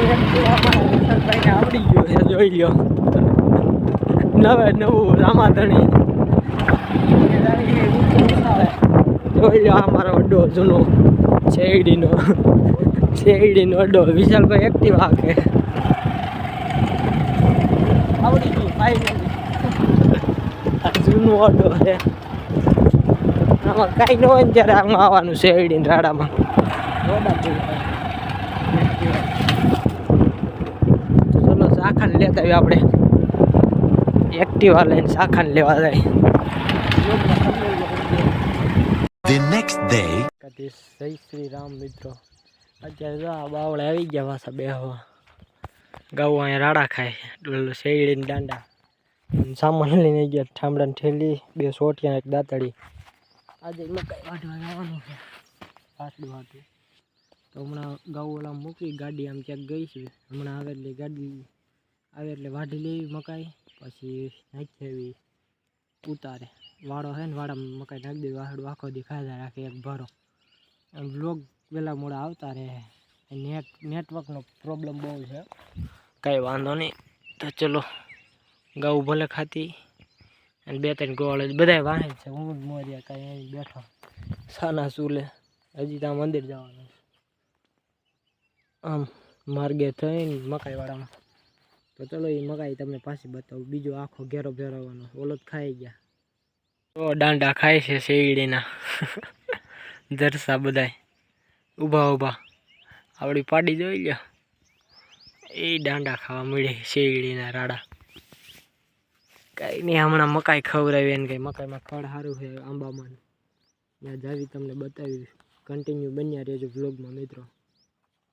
આવડી ગયો છે, જોઈ લ્યો. નવું રામાધણી જોઈ લો. અમારો અડ્ડો જૂનો શેરડીનો અડ્ડો. વિશાલભાઈ એક્ટિવા કે આવડી ગયું ફાઇનલી. જૂનો અડ્ડો છે. આમાં કાંઈ ન હોય ને ત્યારે આમાં આવવાનું શેરડીને રાડામાં. તો ચલો શાખાને લેતા આવીએ આપણે. એક્ટિવા લઈને શાખાને લેવા જાય. The next day. જય શ્રી રામ મિત્રો. અત્યારે જો આ બાવળે આવી ગયા પાછા બેહવા. ગાઉ અહીંયા રાડા ખાય શેરડીને દાંડા. સામાન લઈને ગયા ઠામડાની ઠેલી, 2 સોટિયા, 1 દાંતડી. આજે મકાઈ વાઢવા જવાનું છે. પાછલું હતું તો હમણાં ગાઉ ઓલા મૂકી ગાડી આમ ક્યાંક ગઈ છે. હમણાં આવે એટલે ગાડી આવે એટલે વાઢી લેવી મકાઈ, પછી નાખી એવી ઉતારે. વાળો છે ને વાડામાં મકાઈ નાખી દેવી. વાહડું આખો દી ખાધા રાખે એક ભરો. બ્લોગ વહેલા મોડા આવતા રહે. નેટવર્કનો પ્રોબ્લેમ બહુ છે. કાંઈ વાંધો નહીં. તો ચલો ગાઉ ભલે ખાતી અને 2-3 ગોળ બધા વાહે છે. હું જ મોર્યા કાંઈ અહીં બેઠો સાના સુલે. હજી ત્યાં મંદિર જવાનું છે. આમ માર્ગે થઈને મકાઈવાળામાં. તો ચલો એ મકાઈ તમને પાછી બતાવું. બીજો આખો ઘેરો ફેરવવાનો. ઓલો જ ખાઈ ગયા. તો દાંડા ખાય છે શેરડીના. જરસા બધાય ઊભા આવડી પાડી જોઈ લ્યો. એ દાંડા ખાવા મળે શેરડીના રાડા. કાંઈ નહીં, હમણાં મકાઈ ખવડાવી એને કંઈ. મકાઈમાં ખડ સારું છે આંબામાં. ત્યાં જાવી તમને બતાવી. કન્ટિન્યુ બન્યા રહેજો વ્લોગમાં મિત્રો.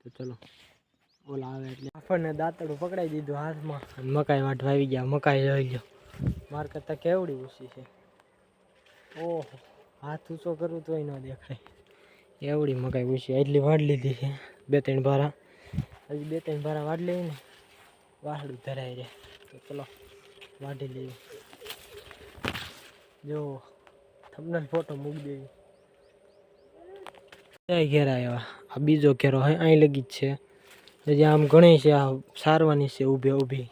તો ચલો ઓલા આવે એટલે આપણને દાંતડું પકડાઈ દીધું હાથમાં અને મકાઈ વાઢવા આવી ગયા. મકાઈ જોઈ લો. માર કરતાં કેવડી ઊંચી છે. ઓહો, હાથ ઊંચો કરું તોય ન દેખાય એવડી મકાઈ ઊંચી. એટલી વાઢ લીધી છે. 2-3 ભારા. હજી 2-3 ભારા વાઢ લેવી ને વાહડું ધરાઈ રહે. તો ચલો વાઢી લઈએ. જો તમને ફોટો મૂકી દેવી. ઘેર આવ્યા. આ બીજો ઘેરો હે, અહીં લગી જ છે. હજી આમ ઘણી છે. આ સારવાની છે ઊભી.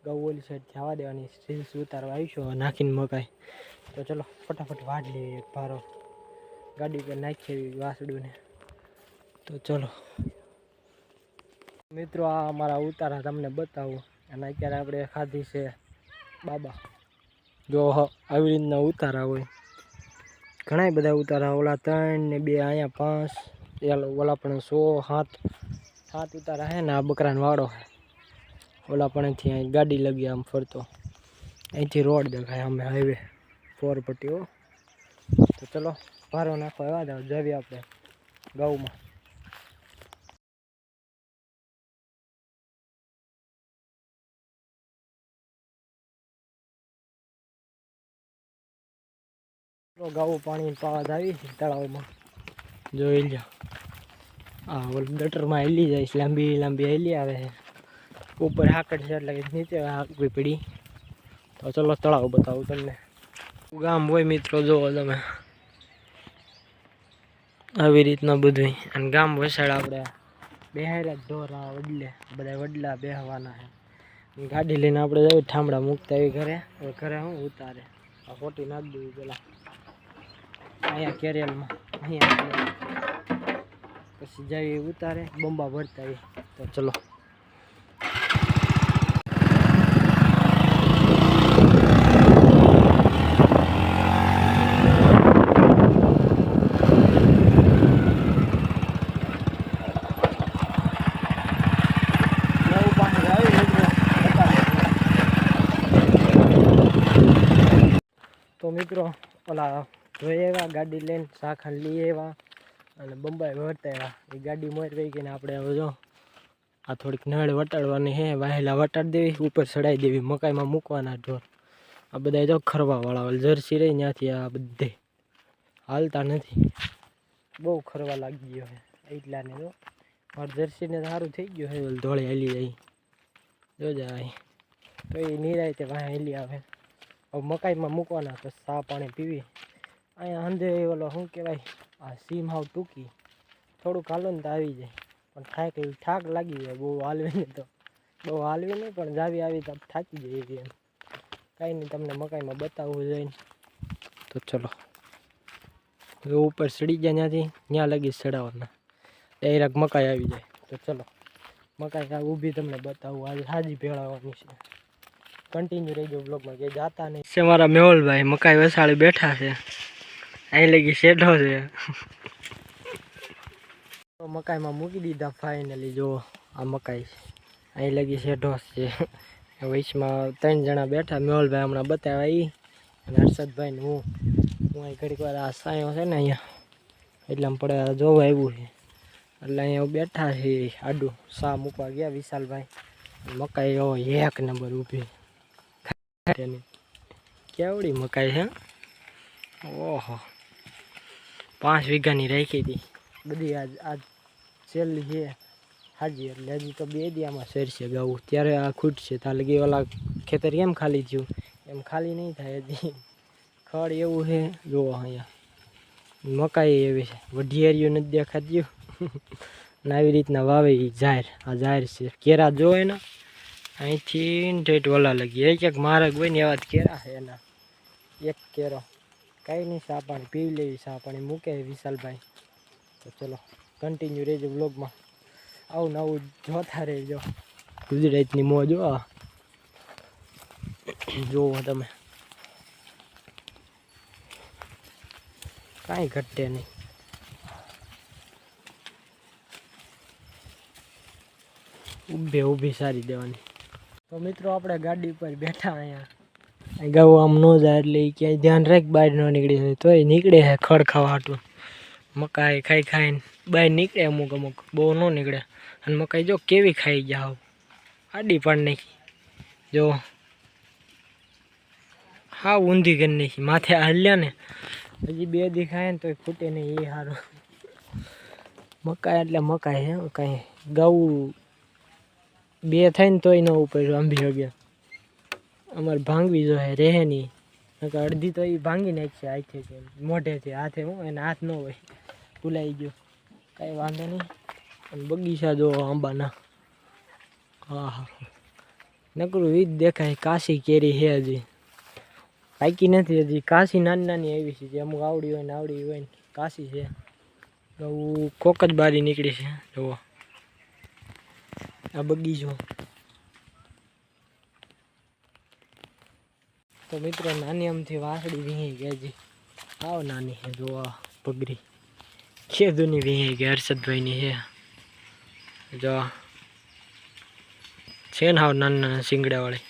ગાઉ ઓલી સાઈડથી આવવા દેવાની. રીલ્સ ઉતારવા આવીશું નાખીને મકાઈ. તો ચલો ફટાફટ વાઢ લઈએ એક ભારો. ગાડી પર નાખી વાસડું ને. તો ચલો મિત્રો આ અમારા ઉતારા તમને બતાવું. અને અત્યારે આપણે ખાધી છે બાબા. જો આવી રીતના ઉતારા હોય. ઘણા બધા ઉતારા. ઓલા 3 ને 2 અહીંયા 5. ઓલા પણ 100 7 ઉતારા હે ને. આ બકરાનો વાડો છે. ઓલા પણ અહીંથી અહીં ગાડી લગી આમ ફરતો. અહીંથી રોડ દેખાય અમે હાઈવે 4 પટ્ટીઓ. તો ચલો ભારો નાખવા આવ્યા હતા. જઈએ આપણે ગાઉમાં. ગાઉ પાણી પાવા આવી તળાવમાં. જોઈ લો. હા ઓલ ગટરમાં હેલી જાય. લાંબી હેલી આવે છે. ઉપર હાકડ છે એટલે નીચે હાકવી પડી. તો ચલો તળાવ બતાવું તમને. ગામ હોય મિત્રો, જોવો તમે આવી રીતના બધું. અને ગામ વસાડ આપણે બેહાયેલા ઢોર વડલે બધા વડલા બેહવાના છે. ગાડી લઈને આપણે જઈએ ઠામડા મૂકતા આવી ઘરે. ઘરે હું ઉતારે આ ખોટી નાખી દેવી પેલા અહીંયા કેરિયરમાં. અહીંયા પછી જઈએ ઉતારે બંબા ભરતા આવી. તો ચલો તો મિત્રો ઓલા જોઈ આવ્યા ગાડી લઈને. શાખા લઈ આવ્યા અને બંબાઈ ભરતા આવ્યા. એ ગાડી મોર રહી ગઈ ને આપણે હવે જો આ થોડીક નળ વટાડવાની છે. વાહેલા વટાડી દેવી, ઉપર ચડાવી દેવી. મકાઈમાં મૂકવાના ઢોર. આ બધા જો ખરવાવાળા જર્સી રહી ત્યાંથી આ બધે હાલતા નથી. બહુ ખરવા લાગી ગયો છે એટલાને. જો મારે જર્સીને સારું થઈ ગયું છે. ધોળે હેલી જાય જો જાય તો એ નિરાય તે વાહ હેલી આવે. હવે મકાઈમાં મૂકવાના તો ચા પાણી પીવી. અહીંયા અંધે ઓલો શું કહેવાય આ સીમ હાવ ટૂંકી. થોડુંક હાલો ને તો આવી જાય. પણ થાક લાગી જાય બહુ હાલવી નહીં, તો બહુ હાલવી નહીં પણ જાવી આવી તો થાકી જાય એવી એમ. કાંઈ નહીં, તમને મકાઈમાં બતાવવું જોઈને. તો ચલો ઉપર ચડી જાય, ત્યાંથી ત્યાં લગી ચડાવવાના, ડાયરેક્ટ મકાઈ આવી જાય. તો ચલો મકાઈ આ ઊભી તમને બતાવું, આજે હાજી ભેળાવાની છે. કન્ટિન્યુ રહેજો બ્લોગમાં, કે જાતા નહીં. છે મારા મેહુલભાઈ મકાઈ વસાડી બેઠા છે, અહીં લગી શેઢો છે. તો મકાઈમાં મૂકી દીધા ફાઇનલી. જો આ મકાઈ અહીં લગી શેઢો છે. વૈશમાં 3 જણા બેઠા, મેહુલભાઈ હમણાં બતાવ્યા એ, અને હર્ષદભાઈ ને હું અહીં ઘડીક વાર આ સાયો છે ને અહીંયા એટલામાં પડે જોવા આવ્યું છે, એટલે અહીંયા બેઠા છે આડું. સા મૂકવા ગયા વિશાલભાઈ. મકાઈ એવો 1 નંબર ઊભી, કેવડી મકાઈ છે. ઓહો 5 વીઘાની રાખી હતી બધી, આજ છેલ્લી છે હાજી. એટલે હજી તો 2 દિયામાં સરશે ગાવું, ત્યારે આ ખૂટશે. ત્યાં લગી ઓલા ખેતર કેમ ખાલી થયું એમ ખાલી નહીં થાય હજી. ખડ એવું છે જુઓ, અહીંયા મકાઈ એવી છે, વઢિયારીયું નથી દેખાતું. ને આવી રીતના વાવે જાહેર, આ જાહેર છે. કેરા જોવે ને અહીંથી ઠેઠ ઓલા લગી, એક માર્ગ હોય ને એવા જ કેરા છે એના. એક કેરો કાંઈ નહીં, સા પાણી પીવી લેવી, સા પાણી મૂકે વિશાલભાઈ. તો ચલો કન્ટિન્યુ રહેજો બ્લોગમાં, આવું નવું જોતા રહેજો. ગુજરાતની મોજ જોવો તમે, કાંઈ ઘટે નહીં. ઊભી સારી દેવાની. તો મિત્રો આપણે ગાડી ઉપર બેઠા, અહીંયા ગાવું આમ ન જાય એટલે ક્યાંય ધ્યાન રાખ, બહાર ન નીકળી જાય. તોય નીકળે છે ખડ ખાવા હાટું. મકાઈ ખાઈ ખાઈને બહાર નીકળે અમુક, બહુ ન નીકળે. અને મકાઈ જો કેવી ખાઈ ગયા, આડી પાડી નાખી. જો હા ઊંધી કરી નાખી, માથે હાલ્યા ને. હજી 2 દી ખાય ને તોય ખૂટે નહીં, એ સારું. મકાઈ એટલે મકાઈ છે, કાંઈ ગાવું 2 થાય ને તોય ન ઉપર આંબી ગયા. અમારે ભાંગવી જોઈએ, રહે નહીં. અડધી તો એ ભાંગી નાખશે હાથેથી, મોઢેથી. હાથે હું એને હાથ ન હોય, ભૂલાઈ ગયો. કાંઈ વાંધો નહીં. અને બગીચા જો આંબાના, હા હા નકરું ઈ જ દેખાય. કાશી કેરી છે હજી, પાકી નથી હજી. કાશી નાની નાની આવી છે, જે અમુક આવડી હોય ને આવડી હોય ને. કાશી છે કોક જ બારી નીકળી છે. જુઓ આ બગીચો. તો મિત્રો નાની આમથી વાસળી વીહી ગઈ હજી, આવ નાની છે. જોવા પગરી ખેદુની વીહી ગઈ, હર્ષદભાઈની છે. જો છે ને હાવ નાના શીંગડાવાળી.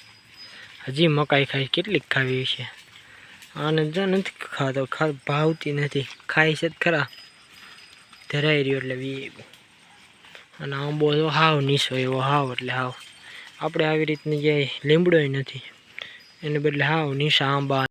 હજી મકાઈ ખાઈ, કેટલીક ખાવી છે આને. જો નથી ખાતો, ભાવતી નથી. ખાઈ છે ખરા, ધરાઈ રહ્યો એટલે વી. અને આંબો તો હાવ નીસો એવો, હાવ એટલે હાવ. આપણે આવી રીતની જે લીમડોય નથી, એને બદલે હાવ નીસા આંબા.